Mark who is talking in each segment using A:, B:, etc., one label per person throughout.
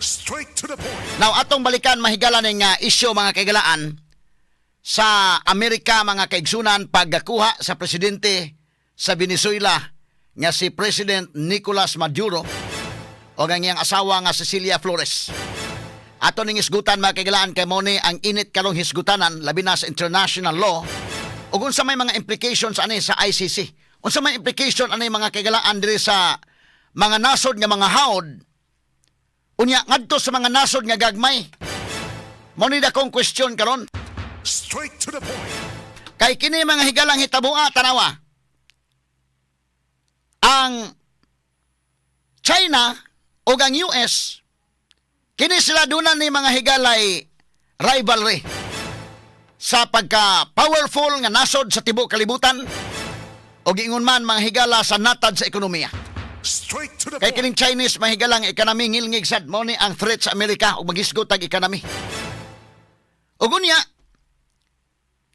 A: Straight to the point.
B: Now, atong balikan mahigala ng isyu mga kaigalaan sa Amerika mga kaigsunan pagkakuha sa presidente sa Venezuela nga si President Nicolas Maduro o ang iyang asawa nga Cecilia Flores. Ato ning hisgutan mga kaigalaan kay mo ni ang init karong hisgutanan labi na sa international law ug unsa may mga implications ani sa ICC. Unsa may implication ani mga kaigalaan diri sa mga nasod nga mga haod unya ngadto sa mga nasod nga gagmay. Mo ni dakong question karon.
A: Straight to the point.
B: Kay kini mga higalang hitabua tanawa. Ang China o ang US kini sila dunan ni mga higalay rivalry sa pagka-powerful nga nasod sa tibuok kalibutan o giingon man mga higala sa natad sa ekonomiya.
A: Straight to the
B: Kay
A: point.
B: kining Chinese mahigalang ekonomi ngilngig sad mo ni ang threat sa Amerika ug magisgot tag ekonomi. Ug unya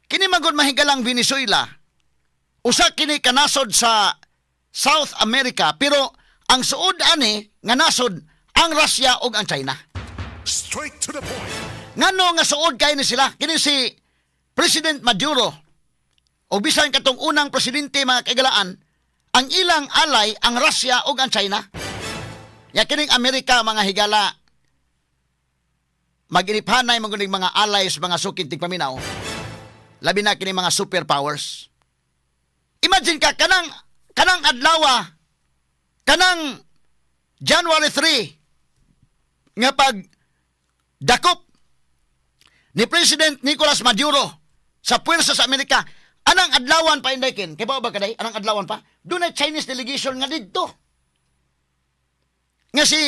B: kini magud mahigalang Venezuela usa kini kanasod sa South America pero ang suod ani nga nasod ang Russia ug ang China.
A: Straight to the point.
B: Ngano nga suod kay ni sila kini si President Maduro o bisan katong unang presidente mga kaigalaan ang ilang alay ang Russia ug ang China. Ya kining Amerika mga higala maginiphanay maguning mga alay sa mga sukid tigpaminaw. Labi na kini mga superpowers. Imagine ka kanang adlaw kanang January 3 nga pag dakop ni President Nicolas Maduro sa puwersa sa Amerika. Anang adlawan pa inday kin? Kay ba kaday? Anang adlawan pa? Doon ay Chinese delegation nga dito. Nga si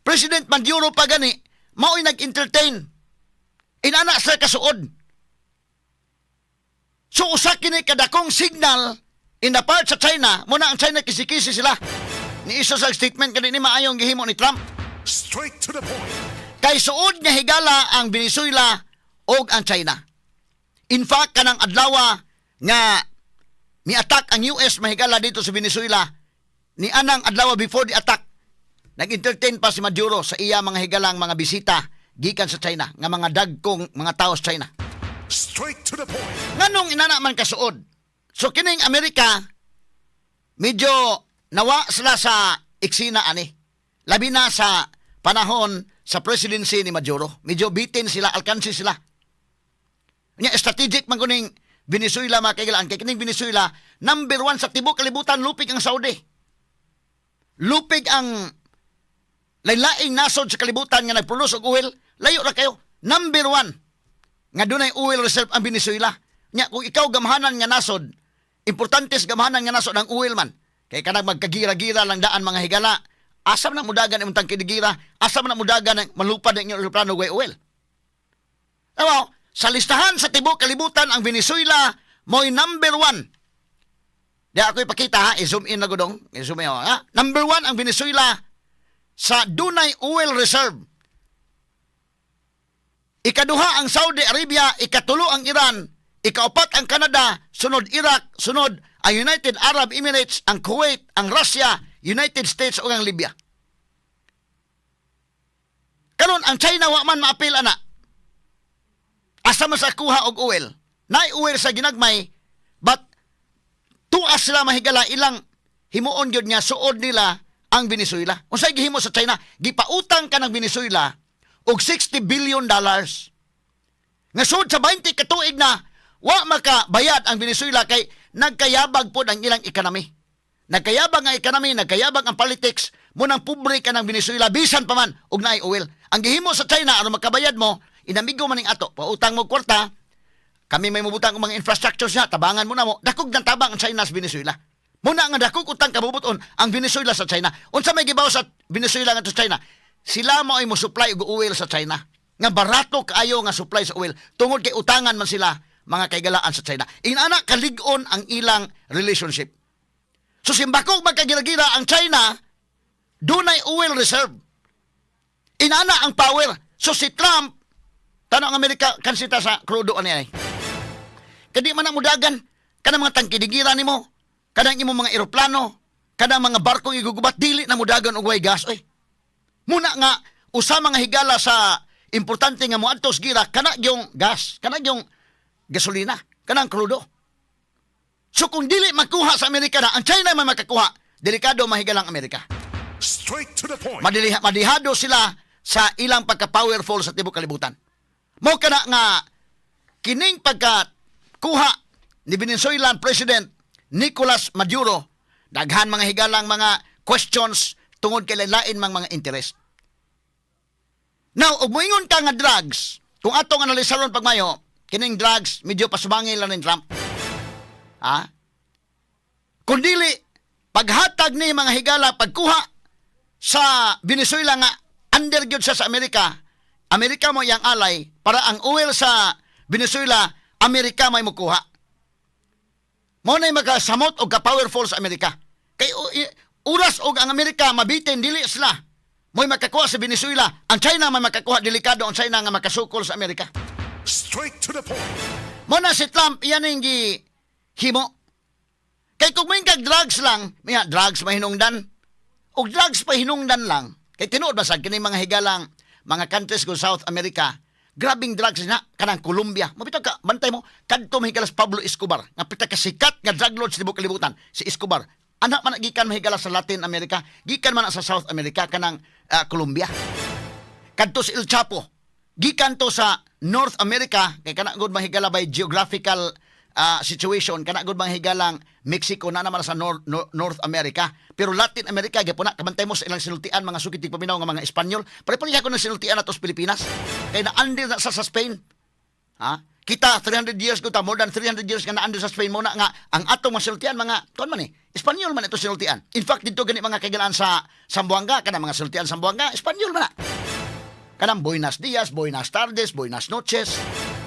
B: President Maduro pa gani, mao'y nag-entertain. Inana sa kasuod. So usa kini kadakong signal in the part sa China, muna ang China kisikisi sila. Ni isa sa statement kanini maayong gihimo ni Trump.
A: Straight to the point.
B: Kay suod nga higala ang Venezuela o ang China. In fact, kanang adlaw nga mi-attack ang US mahigala dito sa Venezuela, ni anang adlaw before the attack, nag-entertain pa si Maduro sa iya mga higalang mga bisita gikan sa China, nga mga dagkong mga tao sa China.
A: Straight to the point.
B: Nganong inana man kasuod? So kining Amerika, medyo nawa sila sa eksena ani. Labi na sa panahon sa presidency ni Maduro. Medyo bitin sila, alkansi sila. Nya strategic man kuning Venezuela mga kaigalaan. Kay kining Venezuela, number 1 sa tibuok kalibutan, lupig ang Saudi. Lupig ang lain-laing nasod sa kalibutan nga nagproduce og oil, layo ra kayo. Number 1 nga dunay oil reserve ang Venezuela. Nya kung ikaw gamhanan nga nasod, importante sa gamhanan nga nasod ang oil man. Kay kanang magkagira-gira lang daan mga higala. Asam na mudagan imong tangkidigira, asam na mudagan malupad ang inyong aeroplano way oil. Ewa, sa listahan sa tibuok kalibutan ang Venezuela mo'y number 1. Di ako ipakita ha, i-zoom in na gudong. I-zoom in ha. Number 1 ang Venezuela sa dunay oil reserve. Ikaduha ang Saudi Arabia, ikatulo ang Iran, ikaapat ang Canada, sunod Iraq, sunod ang United Arab Emirates, ang Kuwait, ang Russia, United States o ang Libya. Karon ang China wa man maapil ana. Asa man sa kuha og oil. Naay oil sa ginagmay, but tuas sila mahigala ilang himuon gyud nga suod nila ang Venezuela. Unsay gihimo sa China? Gipautang ka ng Venezuela og $60 billion. Nga suod sa 20 katuig na wa makabayad ang Venezuela kay nagkayabag pod ang ilang ekonomi. Nagkayabag ang ekonomi, nagkayabag ang politics, munang pobre ka ng Venezuela, bisan pa man, og naay oil. Ang gihimo sa China, ano makabayad mo, inamigo man ning ato, pautang mo kwarta, kami may mabutang ng mga infrastructure siya, tabangan mo na mo, dakog ng tabang ang China sa Venezuela. Muna nga dakog utang kabubuton ang Venezuela sa China. Unsa may gibaw sa Venezuela nga sa China? Sila mo ay mo supply og oil sa China. Nga barato kaayo nga supply sa oil, tungod kay utangan man sila, mga kaigalaan sa China. Inana kalig-on ang ilang relationship. So simbakog magkagira-gira ang China, dunay oil reserve. Inana ang power. So si Trump, tanong Amerika, kansita sa krudo ani ay. Kadi man ang mudagan, kanang mga tangkidigira nimo, kanang imo mga eroplano, kanang mga barkong igugubat, dili na mudagan og way gas. Oy. Muna nga, usa mga higala sa importante nga moadto sa gira kana yung gas, kana yung gasolina, kanang krudo. So kung dili makuha sa Amerika na, ang China man makakuha, delikado mahigalang Amerika.
A: Straight to the point.
B: Madihado sila sa ilang pagka-powerful sa tibuok kalibutan. Mo kana nga kining pagkakuha ni Venezuelan President Nicolas Maduro, daghan mga higalang mga questions tungod kay lain mga interest. Now, og moingon ka nga drugs, kung atong analisaron pagmayo, kining drugs medyo pasumangil lang ni Trump. Ha? Kung dili paghatag ni mga higala pagkuha sa Venezuela nga under gyud siya sa Amerika, Amerika mo yang alay para ang oil sa Venezuela, Amerika may mukuha. Mo na makasamot og ka-powerful sa Amerika. Kay uras og ang Amerika mabitin dili sila. Mo'y makakuha sa Venezuela, ang China may makakuha, delikado ang China nga makasukol sa Amerika.
A: Straight to the point.
B: Mo na si Trump yan ang himo. Kay kung may kag drugs lang, may drugs mahinungdan. Og drugs pa hinungdan lang. Kay tinuod ba sad kini mga higalang mga countries ko South America, grabing drugs na kanang Colombia. Mabitaw ka, bantay mo, kadto mahigalas Pablo Escobar, nga pita ka sikat nga drug lord sa tibuok kalibutan, si Escobar. Anak man gikan mahigalas sa Latin America, gikan man sa South America kanang Colombia. Kadto si El Chapo, gikan to sa North America, kay kana gud mahigala by geographical situation, kana gud mahigalang Mexico na naman sa North America. Pero Latin America, gapon na, kabantay mo sa ilang sinultian, mga sukitig paminaw nga mga Espanyol. Pare-pareha ko ng sinultian na to sa Pilipinas. Kaya na-under na sa Spain. Ha? Kita, 300 years ko ta, more than 300 years ka na-under sa Spain mo na nga, ang atong mga sinultian, mga, tuwan man Espanyol man ito sinultian. In fact, dito ganit mga kagalaan sa Zamboanga, kana mga sinultian sa Zamboanga, Espanyol man na. Kanang Buenos Dias, Buenas Tardes, Buenas Noches.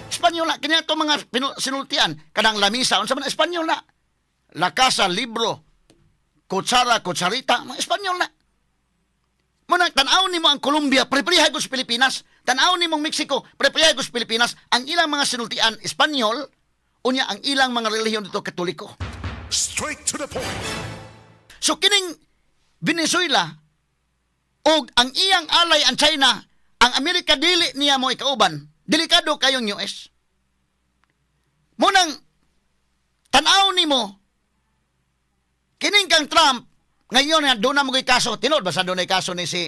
B: Espanyol na. Kanya ito mga sinultian, kanang lamisa, unsa man Espanyol na. La Casa, Libro, Kutsara, Kutsarita, mga Espanyol na. Muna, tanaw ni mo ang Colombia, pare-pareha ko sa Pilipinas. Tanaw ni mong Mexico, pare-pareha ko sa Pilipinas. Ang ilang mga sinultian, Espanyol, unya ang ilang mga relihiyon dito, Katoliko.
A: Straight to the point.
B: So, kining Venezuela, o ang iyang alay ang China, ang Amerika dili niya mo ikauban, delikado kayong US. Munang, tanaw ni mo, kining kang Trump, ngayon nga doon na mo kaso, tinood ba sa doon na kaso ni si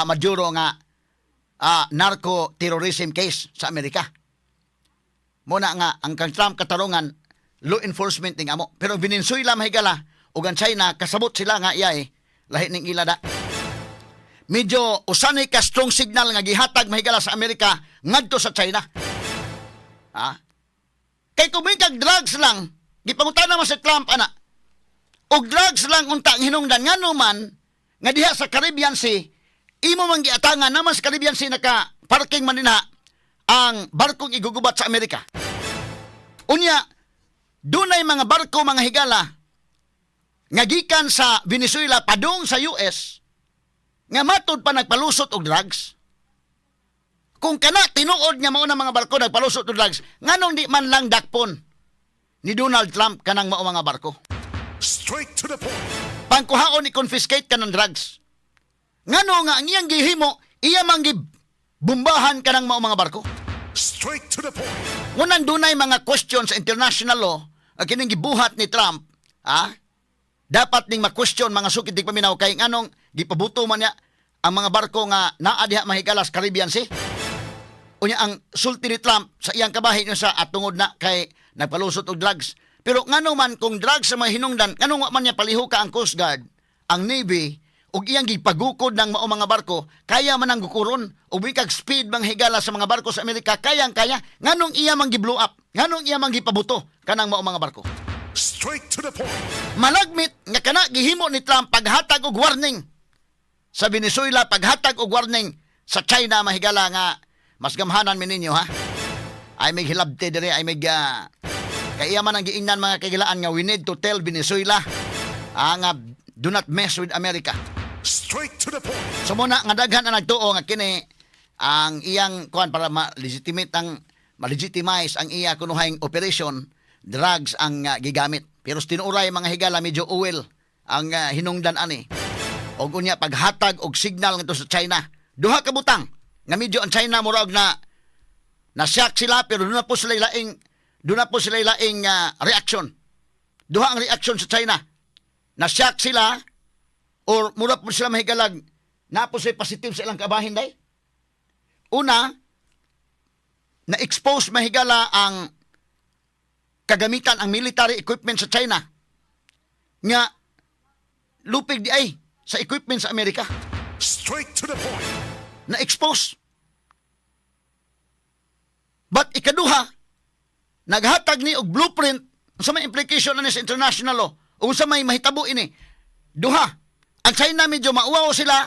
B: Maduro nga narco-terrorism case sa Amerika. Muna nga, ang kang Trump katarungan, law enforcement ng amo. Pero Venezuela mahigala, o ang China, kasabot sila nga iyay, lahi ng ilada. Medyo usanay ka strong signal nga gihatag mahigala sa Amerika ngadto sa China. Ha? Kay kung may kag drugs lang, gipangutan naman si Trump, ana, og drugs lang unta ang hinungdan nga naman nga diha sa Caribbean Sea imo man giatangan naman sa Caribbean Sea naka parking man dinha ang barkong igugubat sa Amerika. Unya dunay mga barko mga higala nga gikan sa Venezuela padung sa US nga matud pa nagpalusot og drugs. Kung kana tinuod nga mao na mga barko nagpalusot og drugs, nganong di man lang dakpon ni Donald Trump kanang mao mga barko?
A: Straight to the point.
B: Pangkuhaon ni confiscate ka ng drugs. Ngano nga ang iyang gihimo, iya mang gibumbahan ka ng mga barko.
A: Straight to the point.
B: Ngunang dunay mga questions sa international law, ang kining gibuhat ni Trump, dapat ning ma-question mga sukid dig paminaw kay nganong gipabuto man niya ang mga barko nga naa diha mahigala sa Caribbean Sea. Unya ang sulti ni Trump sa iyang kabahin niya sa atungod na kay nagpalusot og drugs. Pero ngano man kung drugs sa mga hinungdan, ngano man niya paliho ka ang Coast Guard, ang Navy, ug iyang gipagukod ng mao mga barko, kaya man ang gukuron, ug bikag speed bang higala sa mga barko sa Amerika, kayang-kaya, nganong iya man gi-blow up, nganong iya man gipabuto kanang mao mga barko.
A: Straight to the point.
B: Malagmit nga kana gihimo ni Trump paghatag og warning sa Venezuela, paghatag og warning sa China mahigala nga mas gamhanan mi ninyo ha. Ay may hilabte dire, ay may kaya man ang giingnan mga kagilaan nga we need to tell Venezuela nga do not mess with America.
A: Straight to the point.
B: So muna nga daghan ang nagtuo nga kini ang iyang kuan para ma-legitimize ang iya kunuhang operation, drugs ang gigamit. Pero tinuray mga higala medyo oil ang hinungdan ani. Og unya paghatag og signal ngadto sa China duha ka butang nga medyo ang China murag na shock sila pero doon na po sila laing reaction. Duha ang reaction sa China. Na shock sila or mura po sila mahigalag na po sila positive sa ilang kabahin day. Una, na-expose mahigala ang kagamitan, ang military equipment sa China nga lupig di ay sa equipment sa Amerika.
A: Straight to the point.
B: Na-expose. But ikaduha, naghatag ni og blueprint sa may implication na sa international law o sa may mahitabo ini. Duha, ang China medyo mauwaw sila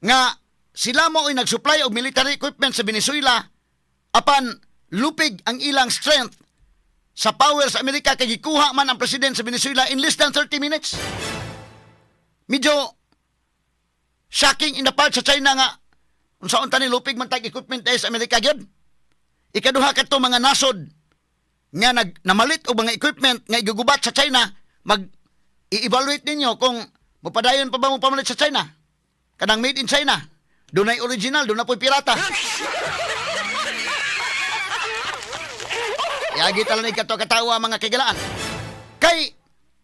B: nga sila mo ay nag-supply og military equipment sa Venezuela apan lupig ang ilang strength sa power sa Amerika kay gikuha man ang president sa Venezuela in less than 30 minutes. Medyo shocking in the part sa China nga unsaon tani lupig man tag equipment sa Amerika gyud. Ikaduha kadto mga nasod nga namalit og mga equipment nga igugubat sa China, mag-i-evaluate ninyo kung mapadayon pa ba mo pamalit sa China. Kanang made in China, dunay original, dunay po'y pirata. Yagi talan ikato katawa mga kigalaan. Kay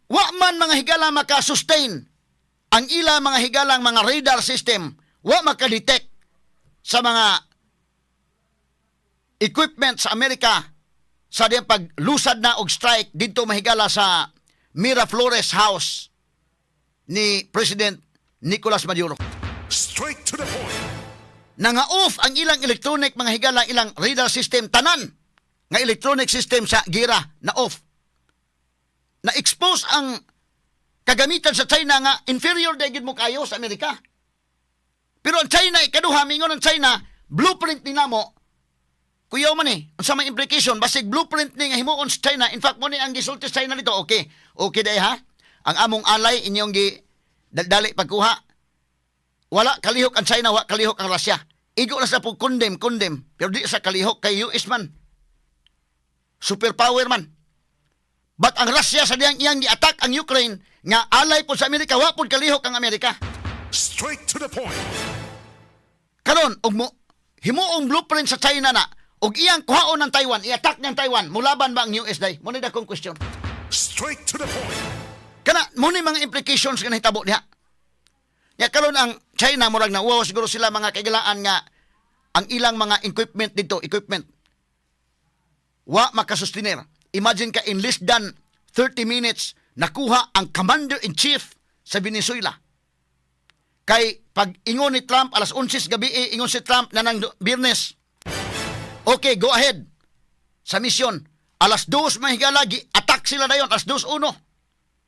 B: wa man mga higala maka-sustain ang ila mga higalang mga radar system, wa maka-detect sa mga equipment sa Amerika sa diyang paglusad na og strike dito mahigala sa Miraflores House ni President Nicolas Maduro.
A: Straight to the point.
B: Nanga-off ang ilang electronic mga higala ilang radar system tanan nga electronic system sa gira na off. Na-expose ang kagamitan sa China nga inferior dagid mo kayo sa Amerika. Pero ang China, ikaduha, mingon ang China, blueprint ni namo, kuyaw man ang sa may implication, basig blueprint ni nga himuon sa China, in fact, mo ni ang gisulti sa China dito, okay day ha? Ang among alay, inyong dali pagkuha, wala kalihok ang China, wala kalihok ang Russia. Igo na sa po condemn, pero di sa kalihok kay US man. Superpower man. But ang Russia sa iyang gi-attack ang Ukraine, nga alay po sa Amerika, wala po kalihok ang Amerika.
A: Straight to the point.
B: Karon himuong blueprint sa China na og iyang kuhaon ng Taiwan, i-attack ng Taiwan, mulaban ba ang US day? Muna dakong question.
A: Straight to the point.
B: Kana muna mga implications nga nahitabo niya. Ya karon ang China murag na wow siguro sila mga kaigalaan nga ang ilang mga equipment wa makasustener. Imagine ka in less than 30 minutes nakuha ang commander-in-chief sa Venezuela. Kay pag ingon ni Trump alas 11 gabi ingon si Trump na nang Biyernes. Okay, go ahead. Sa misyon, alas 2 mahigala attack sila dayon alas 2:01.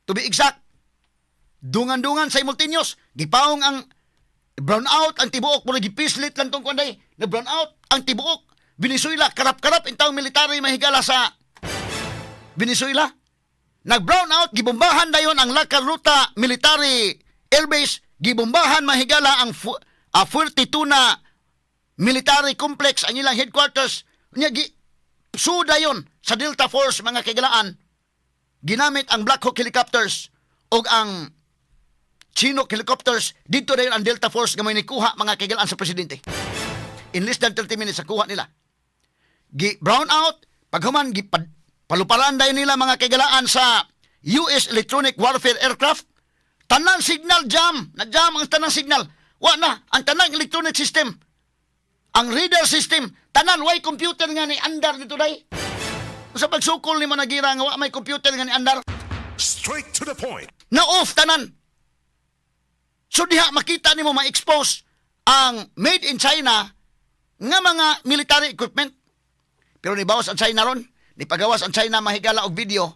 B: To be exact. Dungan-dungan simultaneous, gipaong ang brownout ang tibuok mura gipislit lang tong kunday. Na brownout ang tibuok. Venezuela karap-karap intawong military mahigala sa Venezuela. Nag-brownout, gibombahan dayon ang Lakal Ruta Military Airbase, gibombahan mahigala ang Fuerte Tuna Military Complex, ang ilang headquarters. Suda yon sa Delta Force, mga kaigalaan. Ginamit ang Black Hawk helicopters o ang Chinook helicopters. Dito dayon ang Delta Force nga may nikuha, mga kaigalaan, sa presidente. In less than 30 minutes, nakuha nila. Brownout, paghuman, paluparan dayon nila, mga kaigalaan, sa US Electronic Warfare Aircraft. Tanang signal jam. Na-jam ang tanang signal. Wa na, ang tanang electronic system. Ang radar system, tanan, way computer nga ni andar dito day. Sa pagsukol ni managira nga, wa may computer nga ni andar.
A: Straight to the point.
B: Na-off tanan. So diha makita ni mo ma-expose ang made in China nga mga military equipment. Pero nibawas ang China ron. Nipagawas ang China mahigala og video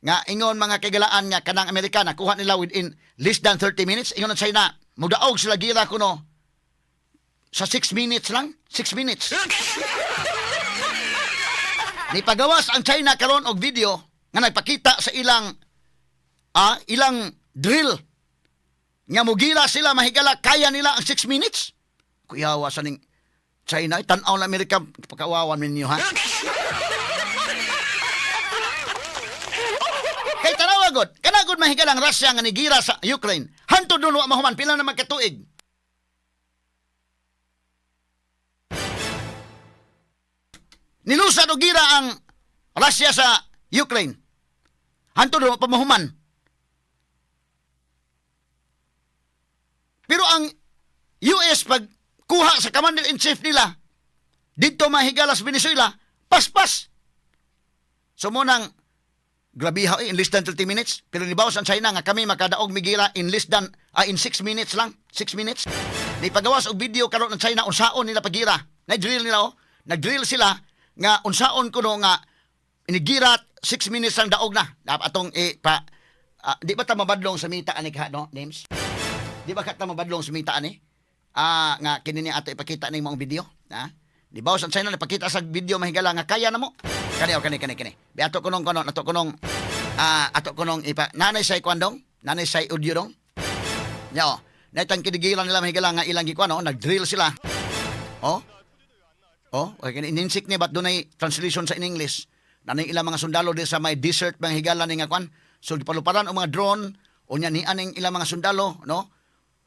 B: nga ingon mga kagalaan nga kanang Amerika nakuha nila within less than 30 minutes. Ingon ang China, mudaog sila gira kuno sa 6 minutes lang. 6 minutes. Nipagawas ang China karon og video nga nagpakita sa ilang drill nga mugira sila mahigala kaya nila ang 6 minutes. Kuyawa sa ning China, tan-aw na Amerika pagkawawan ninyo ha. Kay tanawagod, kanagod mahigala ang Russia nga nigira sa Ukraine. Hantod dulo mahuman pila na magkatuig. Nilusad og gira ang Russia sa Ukraine. Hantod do pamahuman. Pero ang US pag kuha sa commander-in-chief nila dito mahigala sa Venezuela, paspas. So mo nang grabe ha, in less than 30 minutes. Pero nibawas ang China nga kami makadaog migira in less than, in 6 minutes lang. 6 minutes. Ni pagawas og video karon ng China unsaon nila pagira. Na-drill nila oh. Nag-drill sila nga unsaon kuno nga inigira 6 minutes lang daog na. Dapat atong di ba ta mabadlong sa mita ani ka no, names? Di ba ka ta mabadlong sa mita ani? Nga kini ni ato ipakita ning mga video, ha? Di ba sa China napakita sa video mahigala nga kaya namo. Kani. Bi ato kunong ato kunong ipa nanay say kwandong, nanay say audio dong. Nya natang kinigilan nila mahigala nga ilang gikuan no, nag-drill sila. Oh, okay, ininsik ni bat dunay translation sa in English. Naning ilang mga sundalo di sa may desert mga higala ni nga kwan. So paluparan ang mga drone, unya ni aning ilang mga sundalo, no?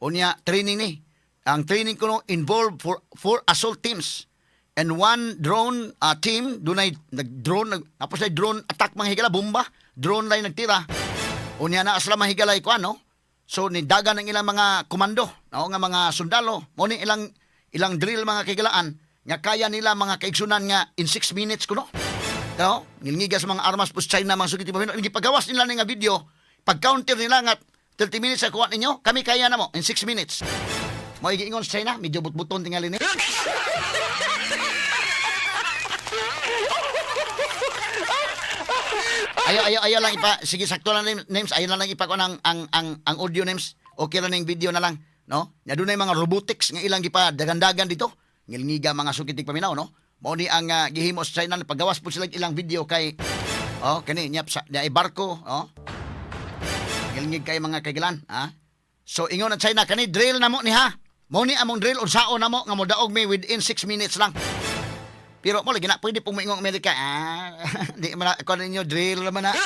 B: Unya training ni. Ang training kuno involved four assault teams. And one drone team, dunay nag-drone, tapos ay drone attack mga higala, bomba. Drone lang nagtira. Unya na asla mga higala ikuan, no? So nidagan ng ilang mga komando, no? Nga mga sundalo. Mo ni ilang drill mga kigalaan nga kaya nila mga kaigsunan nga in 6 minutes kuno. No? Nilngiga sa mga armas po sa China mga sugiti pamino. Pagawas nila nga video, pag-counter nila nga 30 minutes sa kuha ninyo, kami kaya na mo in 6 minutes. Mo igiingon sa China, medyo but-buton tingali ni. Ayo lang ipa, sige sakto lang names, ayo lang ipa ko ang audio names. Okay lang yung video na lang, no? Nya dunay mga robotics nga ilang gipa dagandagan dito. Ngilngiga mga sukitig paminaw, no? Mao ni ang gihimo sa China paggawas po sila ilang video kay kani nyap sa ay barko, ngilngig kay mga kaigilan, ha? So ingon ang China kani drill na mo ni ha. Mao ni among drill unsaon na mo nga modaog mi within 6 minutes lang. Pero mo lagi na pwede pong moingong Amerika. Di man ako ninyo drill naman na.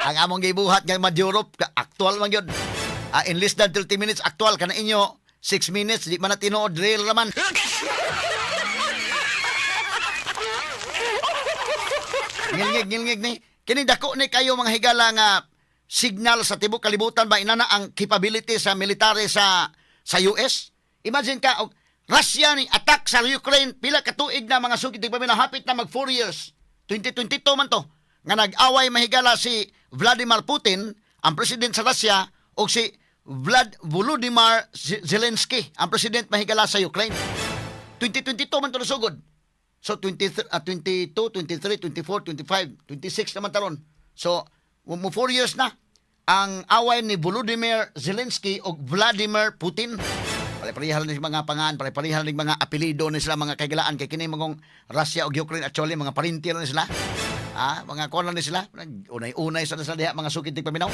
B: Ang among gibuhat nga Europe, actual man yun. In less than 30 minutes, actual ka na inyo. 6 minutes, di man na tinuod, drill naman. Ngilngig ni. Kini dako ni kayo mga higala nga signal sa tibok kalibutan ba inana ang capability sa military sa US? Imagine ka, Russia ni attack sa Ukraine, pila ka tuig na mga sugid pa hapit na mag 4 years. 2022 man to. Nga nag-away mahigala si Vladimir Putin, ang president sa Russia, o si Volodymyr Zelensky, ang president mahigala sa Ukraine. 2022 man to nasugod. So 22, 23, 24, 25, 26 naman taron. So mo 4 years na ang away ni Volodymyr Zelensky o Vladimir Putin. Pare-parehal ni mga pangan, pare-parehal ni mga apelyido ni sila mga kaigalaan kay kini mga Russia o Ukraine actually mga parintir ni sila. Mga kono ni sila. Unay-unay sa diha mga sukitig paminaw.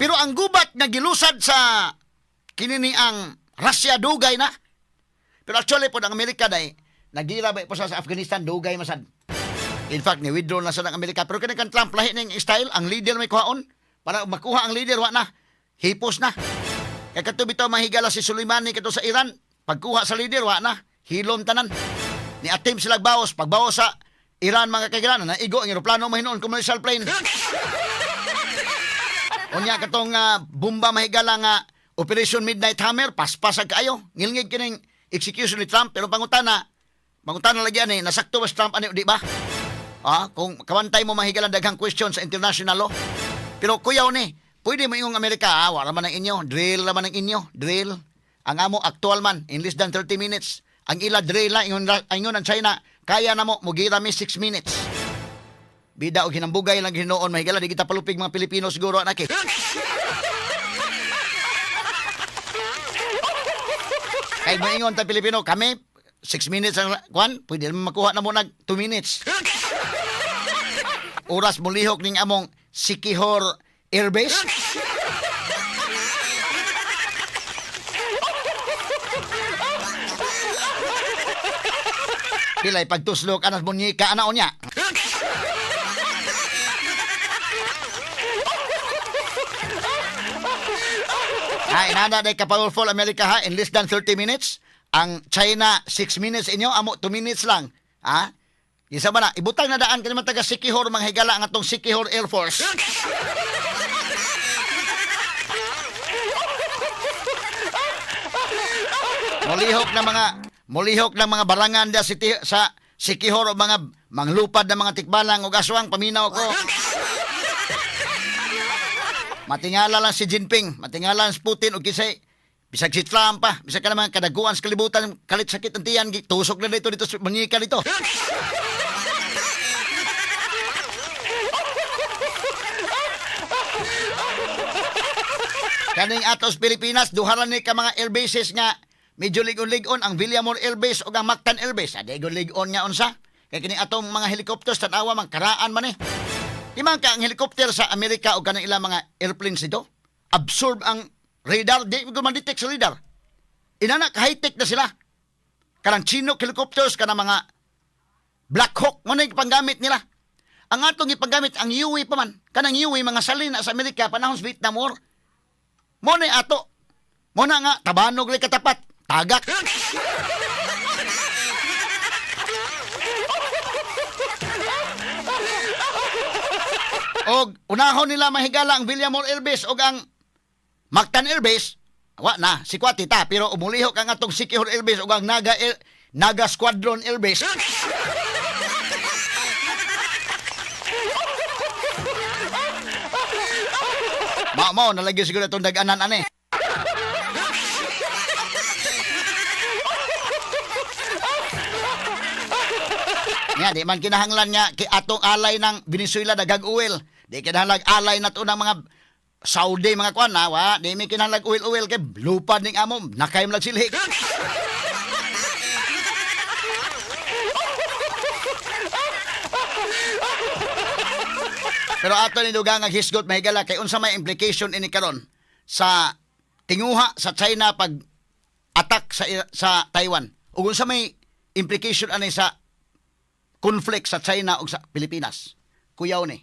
B: Pero ang gubat nga gilusad sa kini ni ang Russia dugay na. Pero actually po ang Amerika dai nagira ba po sa Afghanistan dugay masad. In fact, ni-withdraw na sa ng Amerika. Pero kanilang Trump, lahi ng style, ang leader may kuhaon. Para makuha ang leader, wa na. Hipos na. Kaya kato bitaw mahigala si Soleimani kato sa Iran. Pagkuha sa leader, wa na. Hilom tanan. Ni atim sila bawas. Pagbawas sa Iran, mga kaigalan, naigo ang aeroplano mahinoon, commercial plane. Unya katong bomba mahigala nga Operation Midnight Hammer, paspasag kaayo. Ngilngig kining execution ni Trump. Pero pangutana lagi ani, nasakto ba si Trump ani, di ba? Kung kawantay mo mahigalan daghang question sa international law. Pero kuyaw ni, pwede mo yung Amerika, wala man ang inyo, drill naman ang inyo, drill. Ang amo actual man, in less than 30 minutes. Ang ila drill lang, ingon ang China, kaya na mo, mugira mi 6 minutes. Bida o ginambugay lang ginoon, mahigala, di kita palupig mga Pilipino siguro, anak eh. Kahit mo ingon tayo Pilipino, kami, 6 minutes ang kwan, pwede naman makuha na mo nag 2 minutes. Oras mo lihok ning among Sikihor Airbase. Pilay pagtuslok anas mo ni kaanaon niya. Inana day ka powerful America ha, in less than 30 minutes. Ang China 6 minutes inyo, amo 2 minutes lang. Ha? Isa ba na, ibutang na daan ka naman taga Sikihor, mga higala ang atong Sikihor Air Force. Mulihok na mga barangan da sa Sikihor o mga manglupad na mga tikbalang o aswang, paminaw ko. Matingala lang si Jinping, matingala lang si Putin o kisay, bisag si Trump pa, bisag ka naman kadaguan sa kalibutan, kalit sakit ang tiyan, tusok na dito, mangika dito. Kaning atos Pilipinas, duharan ni ka mga airbases nga, medyo ligon-ligon ang Villamor Air Base o ang Mactan Air Base. Adego ligon nga unsa. Kaya kining atong mga helicopters tanawa mang karaan man eh. Imang ka ang helicopter sa Amerika o kanang ilang mga airplanes dito, absorb ang radar, di ko man-detect sa radar. Inana, high-tech na sila. Kanang Chinook helicopters, kanang mga Black Hawk, mo na ipanggamit nila. Ang atong ipanggamit, ang UAV pa man. Kanang UAV, mga salin sa Amerika, panahon sa Vietnam War. Mo na ato. Mo na nga, tabanog rin katapat. Tagak. Og unahon nila mahigala ang Villamor Air Base og ang Mactan Air Base, wa na si Kwatita, pero umulihok ang atong Sikihor Air Base og ang Naga Squadron Air Base. Mao nalagyo siguro itong dag-anan ani. Nga, di man kinahanglan nga atong alay ng Venezuela daghang oil. Di kinahanglan alay na to ng mga Saudi, mga kwan na, wa. Di may kinahanglan oil kay lupad ning amom. Nakayom lang silhik. Pero ato ni dugang ang hisgot mahigala kay unsa may implication ini karon sa tinguha sa China pag attack sa Taiwan. Ug unsa may implication ani sa conflict sa China ug sa Pilipinas. Kuyaw ni.